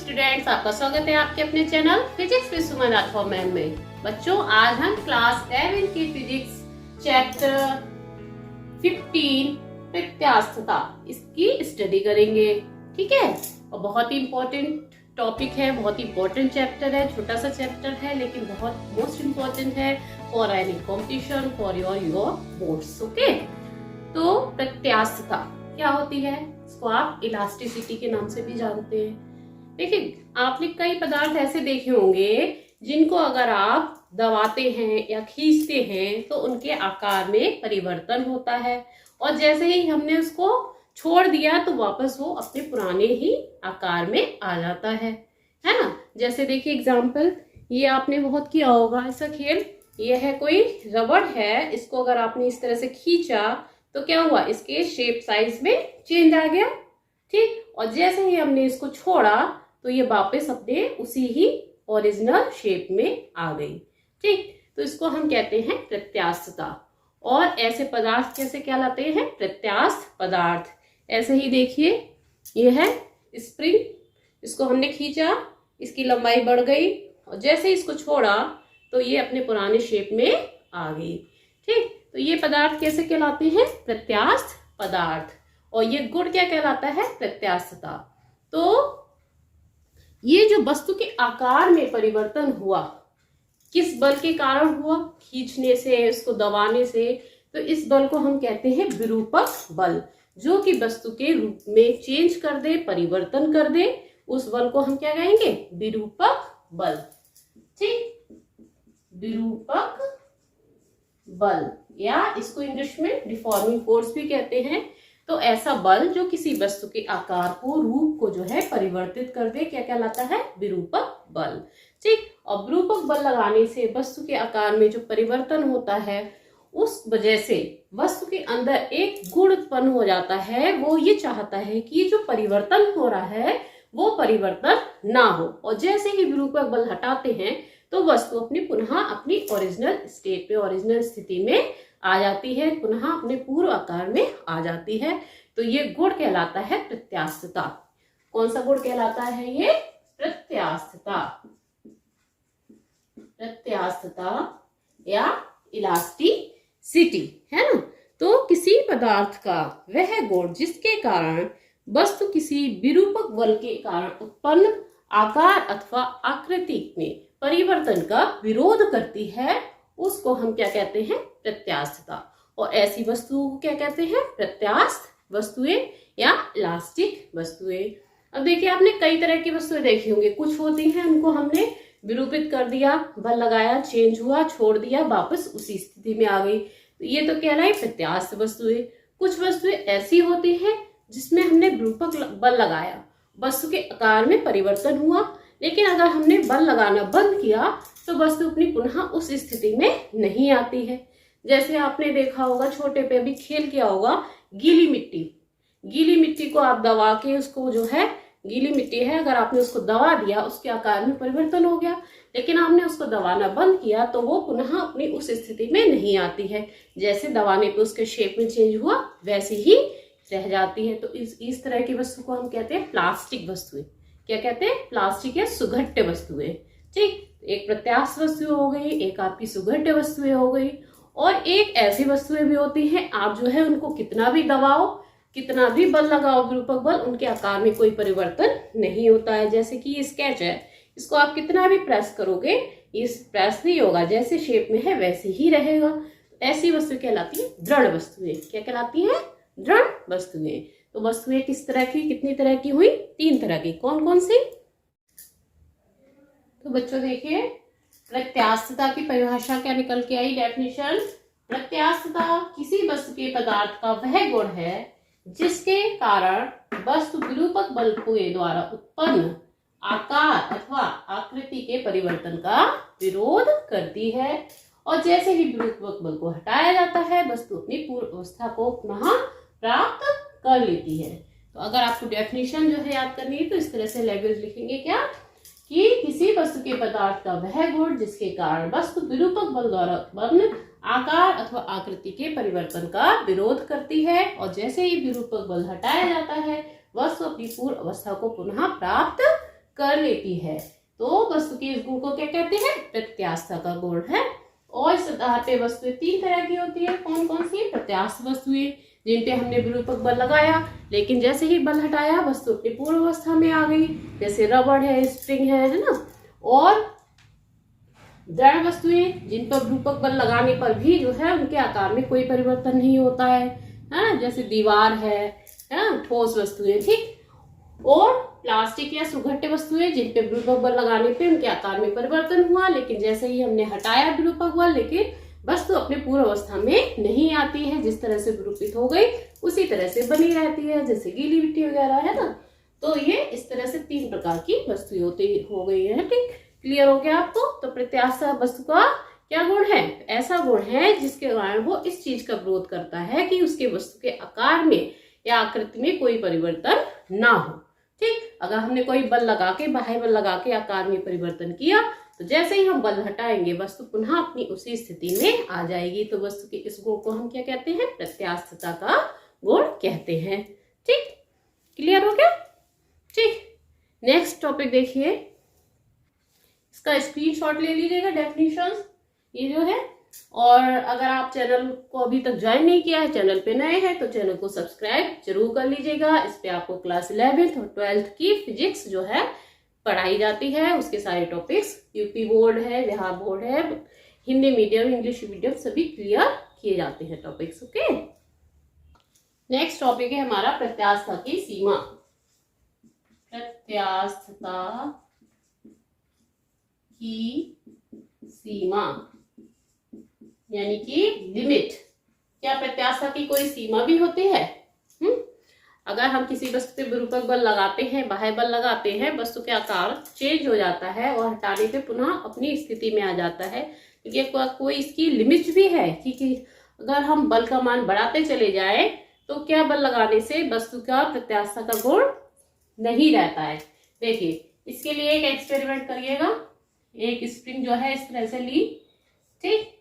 Students, आपका स्वागत है आपके अपने channel physics with Suman Rathore ma'am में। बच्चों, आज हम क्लास 11 की फिजिक्स चैप्टर 15 प्रत्यास्थता इसकी स्टडी करेंगे। ठीक है, और बहुत ही इम्पोर्टेंट टॉपिक है, बहुत ही इम्पोर्टेंट चैप्टर है। छोटा सा चैप्टर है लेकिन बहुत मोस्ट इम्पोर्टेंट है for any competition, for your boards. Okay, तो प्रत्यास्थता क्या होती है? इसको आप इलास्टिसिटी के नाम से भी जानते हैं। देखिए, आपने कई पदार्थ ऐसे देखे होंगे जिनको अगर आप दबाते हैं या खींचते हैं तो उनके आकार में परिवर्तन होता है, और जैसे ही हमने उसको छोड़ दिया तो वापस वो अपने पुराने ही आकार में आ जाता है ना। जैसे देखिए एग्जाम्पल, ये आपने बहुत किया होगा ऐसा खेल। ये है कोई रबड़ है, इसको अगर आपने इस तरह से खींचा तो क्या हुआ, इसके शेप साइज में चेंज आ गया। ठीक, और जैसे ही हमने इसको छोड़ा तो ये वापस अपने उसी ही ओरिजिनल शेप में आ गई। ठीक, तो इसको हम कहते हैं प्रत्यास्थता। और ऐसे पदार्थ कैसे कहलाते हैं? प्रत्यास्थ पदार्थ। ऐसे ही देखिए, ये है स्प्रिंग, इसको हमने खींचा, इसकी लंबाई बढ़ गई, और जैसे ही इसको छोड़ा तो ये अपने पुराने शेप में आ गई। ठीक, तो ये पदार्थ कैसे कहलाते हैं? प्रत्यास्थ पदार्थ। और ये गुण क्या कहलाता है? प्रत्यास्थता। तो ये जो वस्तु के आकार में परिवर्तन हुआ, किस बल के कारण हुआ? खींचने से, उसको दबाने से। तो इस बल को हम कहते हैं विरूपक बल, जो कि वस्तु के रूप में चेंज कर दे, परिवर्तन कर दे। उस बल को हम क्या कहेंगे? विरूपक बल। ठीक, विरूपक बल, या इसको इंग्लिश में डिफॉर्मिंग फोर्स भी कहते हैं। तो ऐसा बल जो किसी वस्तु के आकार को, रूप को जो है परिवर्तित कर दे, क्या कहलाता है? विरूपक बल। ठीक, और विरूपक बल लगाने से वस्तु के आकार में जो परिवर्तन होता है, उस वजह से वस्तु के अंदर एक गुण उत्पन्न हो जाता है। वो ये चाहता है कि ये जो परिवर्तन हो रहा है वो परिवर्तन ना हो, और जैसे ही विरूपक बल हटाते हैं तो वस्तु पुनः अपनी ओरिजिनल स्टेट पे, ओरिजिनल स्थिति में आ जाती है, पुनः अपने पूर्व आकार में आ जाती है। तो ये गुण कहलाता है प्रत्यास्थता। कौन सा गुण कहलाता है ये? प्रत्यास्थता। प्रत्यास्थता या इलास्टिसिटी, है ना। तो किसी पदार्थ का वह गुण जिसके कारण वस्तु किसी विरूपक बल के कारण उत्पन्न आकार अथवा आकृति में परिवर्तन का विरोध करती है, उसको हम क्या कहते हैं? प्रत्यास्थता। और ऐसी वस्तुओं को क्या कहते हैं? प्रत्यास्थ वस्तुएं या इलास्टिक वस्तुएं। अब देखिए, आपने कई तरह की वस्तुएं देखी होंगी। कुछ होती हैं उनको हमने विरूपित कर दिया, बल लगाया, चेंज हुआ, छोड़ दिया, वापस उसी स्थिति में आ गई, तो ये तो कहलाई प्रत्यास्थ वस्तुएं। कुछ वस्तुएं ऐसी होती हैं जिसमें हमने विरूपक बल लगाया, वस्तु के आकार में परिवर्तन हुआ, लेकिन अगर हमने बल लगाना बंद किया तो वस्तु अपनी पुनः उस स्थिति में नहीं आती है। जैसे आपने देखा होगा, छोटे पे भी खेल किया होगा, गीली मिट्टी। गीली मिट्टी को आप दबा के, उसको जो है गीली मिट्टी है, अगर आपने उसको दबा दिया उसके आकार में परिवर्तन हो गया, लेकिन आपने उसको दबाना बंद किया तो वो पुनः अपनी उस स्थिति में नहीं आती है। जैसे दबाने पे उसके शेप में चेंज हुआ वैसे ही रह जाती है। तो इस तरह की वस्तु को हम कहते हैं प्लास्टिक वस्तुएं। क्या कहते हैं? प्लास्टिक या सुघट्य वस्तुएं। ठीक, एक प्रत्यास्थ वस्तु हो गई, एक आपकी सुघट्य वस्तुएं हो गई, और एक ऐसी वस्तुएं भी होती हैं आप जो है उनको कितना भी दबाओ, कितना भी बल लगाओ, विरूपक बल, उनके आकार में कोई परिवर्तन नहीं होता है। जैसे कि ये स्केच है, इसको आप कितना भी प्रेस करोगे ये प्रेस नहीं होगा, जैसे शेप में है वैसे ही रहेगा। ऐसी वस्तु कहलाती है दृढ़ वस्तुएं। क्या कहलाती है? दृढ़ वस्तुएं। तो वस्तुएं किस तरह की, कितनी तरह की हुई? 3 तरह की। कौन कौन सी? तो बच्चों देखिए, प्रत्यास्थता की परिभाषा क्या निकल के आई? डेफिनेशन: प्रत्यास्थता किसी वस्तु के पदार्थ का वह गुण है जिसके कारण वस्तु विरूपक बल के द्वारा उत्पन्न आकार अथवा आकृति के परिवर्तन का विरोध करती है, और जैसे ही विरूपक बल को हटाया जाता है वस्तु अपनी पूर्व अवस्था को पुनः प्राप्त कर लेती है। तो अगर आपको डेफिनेशन जो है याद करनी है तो इस तरह से लैंग्वेज लिखेंगे क्या, कि किसी वस्तु के पदार्थ का वह गुण जिसके कारण वस्तु विरूपक बल द्वारा उत्पन्न आकार अथवा आकृति के परिवर्तन का विरोध करती है, और जैसे ही विरूपक बल हटाया जाता है वस्तु अपनी पूर्व अवस्था को पुनः प्राप्त कर लेती है, तो वस्तु के इस गुण को क्या कहते हैं? प्रत्यास्था का गुण है। और इस आधार पे वस्तुएं 3 तरह की होती है। कौन कौन सी? प्रत्यास्थ वस्तुएं, जिन पे हमने विरूपक बल लगाया, लेकिन जैसे ही बल हटाया वस्तु अपनी पूर्ण अवस्था में आ गई, जैसे रबड़ है, स्प्रिंग है ना। और दृढ़ वस्तुएं, जिन पर विरूपक बल लगाने पर भी जो है उनके आकार में कोई परिवर्तन नहीं होता है ना, जैसे दीवार है ना, ठोस वस्तुएं, ठीक। और प्लास्टिक या सुघट्य वस्तुएं, जिन पे विरूपक बल लगाने पे उनके आकार में परिवर्तन हुआ, लेकिन जैसे ही हमने हटाया विरूपक बल, लेकिन वस्तु अपने पूर्ण अवस्था में नहीं आती है, जिस तरह से विरूपित हो गई उसी तरह से बनी रहती है, जैसे गीली मिट्टी वगैरह है ना। तो ये इस तरह से 3 प्रकार की वस्तुएं हो गई है, ठीक। क्लियर हो गया आपको? तो प्रत्यास्थ वस्तु का क्या गुण है? ऐसा गुण है जिसके कारण वो इस चीज का विरोध करता है कि उसके वस्तु के आकार में या आकृति में कोई परिवर्तन ना हो, ठीक। अगर हमने कोई बल लगा के, बाह्य बल लगा के आकार में परिवर्तन किया, तो जैसे ही हम बल हटाएंगे वस्तु पुनः अपनी उसी स्थिति में आ जाएगी। तो वस्तु के इस गुण को हम क्या कहते हैं? प्रत्यास्थता का गुण कहते हैं, ठीक। क्लियर हो गया? ठीक। नेक्स्ट टॉपिक देखिए, इसका स्क्रीनशॉट ले लीजिएगा, डेफिनेशंस ये जो है। और अगर आप चैनल को अभी तक ज्वाइन नहीं किया है, चैनल पे नए हैं, तो चैनल को सब्सक्राइब जरूर कर लीजिएगा। इस पे आपको क्लास 11th और 12th की फिजिक्स जो है पढ़ाई जाती है, उसके सारे टॉपिक्स, यूपी बोर्ड है, बिहार बोर्ड है, हिंदी मीडियम, इंग्लिश मीडियम, सभी क्लियर किए जाते हैं टॉपिक्स, ओके। नेक्स्ट टॉपिक है हमारा प्रत्यास्थता की सीमा। प्रत्यास्थता की सीमा यानी कि लिमिट। क्या प्रत्यास्थता की कोई सीमा भी होती है? अगर हम किसी वस्तु पे विरूपक बल लगाते हैं, बाह्य बल लगाते हैं, वस्तु के आकार चेंज हो जाता है और हटाने पे पुनः अपनी स्थिति में आ जाता है। क्योंकि कोई इसकी लिमिट भी है कि अगर हम बल का मान बढ़ाते चले जाए तो क्या बल लगाने से वस्तु का प्रत्यास्थता का गुण नहीं रहता है। देखिए, इसके लिए एक एक्सपेरिमेंट करिएगा। एक स्प्रिंग जो है इस तरह से ली, ठीक,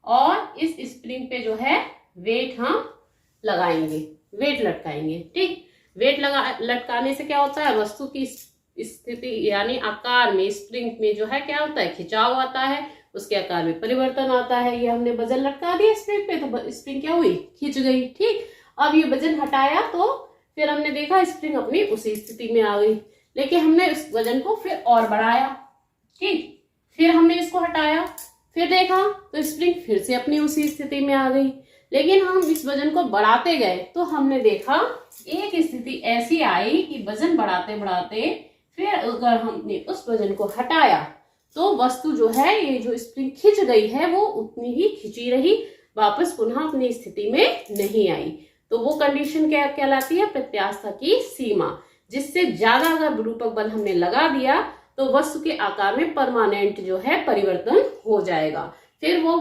और इस स्प्रिंग पे जो है वेट हम लगाएंगे, वेट लटकाएंगे, ठीक। वेट लटकाने से क्या होता है? वस्तु की स्थिति यानी आकार में, स्प्रिंग में जो है क्या होता है? खिंचाव आता है, उसके आकार में परिवर्तन आता है। ये हमने वजन लटका दिया स्प्रिंग पे, तो स्प्रिंग क्या हुई? खिंच गई, ठीक। अब ये वजन हटाया तो फिर हमने देखा स्प्रिंग अपनी उसी स्थिति में आ गई, लेकिन हमने इस वजन को फिर और बढ़ाया, ठीक। फिर हमने इसको हटाया, फिर देखा तो स्प्रिंग फिर से अपनी उसी स्थिति में आ गई। लेकिन हम इस वजन को बढ़ाते गए तो हमने देखा एक स्थिति ऐसी आई कि वजन बढ़ाते बढ़ाते फिर अगर हमने उस वजन को हटाया तो वस्तु जो है, ये जो स्प्रिंग खिंच गई है, वो उतनी ही खिंची रही, वापस पुनः अपनी स्थिति में नहीं आई। तो वो कंडीशन क्या कहलाती है? प्रत्यास्थता की सीमा। जिससे ज्यादा अगर विरूपक बल हमने लगा दिया तो वस्तु के आकार में परमानेंट जो है परिवर्तन हो जाएगा। फिर वो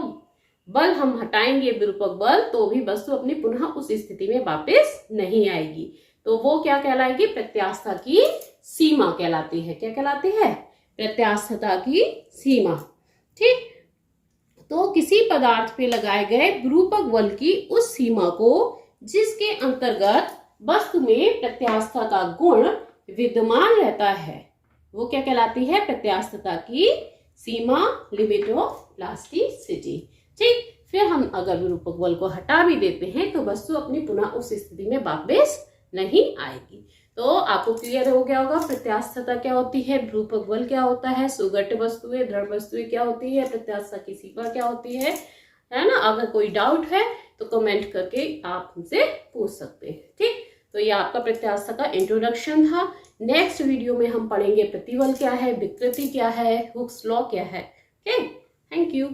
बल हम हटाएंगे विरूपक बल, तो भी वस्तु अपनी पुनः उस स्थिति में वापस नहीं आएगी। तो वो क्या कहलाएगी? प्रत्यास्थता की सीमा कहलाती है। क्या कहलाती है? प्रत्यास्थता की सीमा, ठीक। तो किसी पदार्थ पे लगाए गए विरूपक बल की उस सीमा को जिसके अंतर्गत वस्तु में प्रत्यास्थता का गुण विद्यमान रहता है, वो क्या कहलाती है? प्रत्यास्थता की सीमा, लिमिट ऑफ प्लास्टिसिटी, ठीक। फिर हम अगर विरूपक बल को हटा भी देते हैं तो वस्तु अपनी पुनः उस स्थिति में वापस नहीं आएगी। तो आपको क्लियर हो गया होगा प्रत्यास्थता क्या होती है, विरूपक बल क्या होता है, सुघट्य वस्तुएं, दृढ़ वस्तुएं क्या होती है, प्रत्यास्थता की सीमा क्या होती है ना। अगर कोई डाउट है तो कमेंट करके आप हमसे पूछ सकते हैं, ठीक। तो ये आपका प्रत्यास्थता का इंट्रोडक्शन था। नेक्स्ट वीडियो में हम पढ़ेंगे प्रतिबल क्या है, विकृति क्या है, हुक्स लॉ क्या है, ठीक। Thank you.